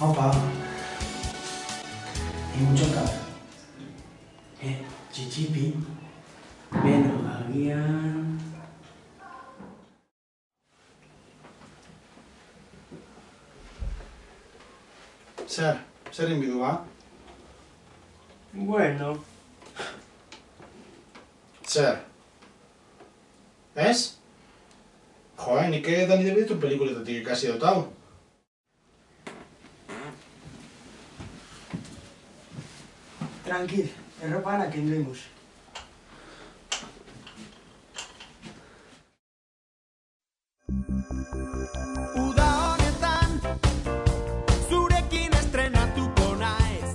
Opa. Hay mucho café. Txitsipi. Beno, agian... Zer inbidua? Bueno... Zer? Ez? Joa, nik Dani DeVito pelikuletatik ikasi dut hau. Tranquil, erropa kendu imuz. Uda honetan, zurekin estrenatuko naiz.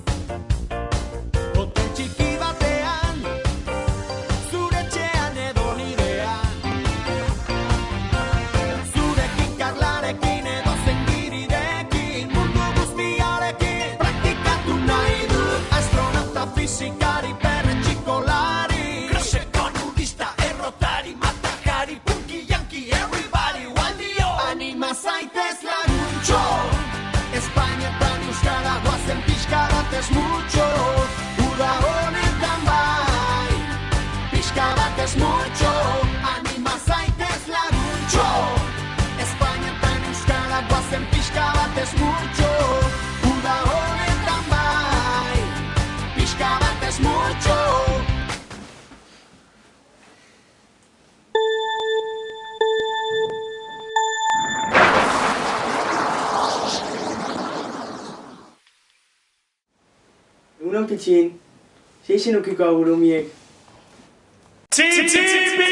Hotel txiki batean, zure etxean edo nirean. Zurekin karlarekin edo zengirirekin, mundu guztiarekin praktikatu nahi dut. Astronauta, fizikari, perretxikolari, klaseko nudista, errotari, matakari, punki, yanki, everybody, waldio. Anima zaitez laguntxo, Espainetan euskara guazen pixka batez mutxo. Uda honetan bai, pixka batez mutxo. Anima zaitez laguntxo, Espainetan euskara guazen pixka batez mutxo. Uda honetan bai, pixka batez mutxo. Egunon pitxin, seixen ukiko agurumiek. Txitsipi!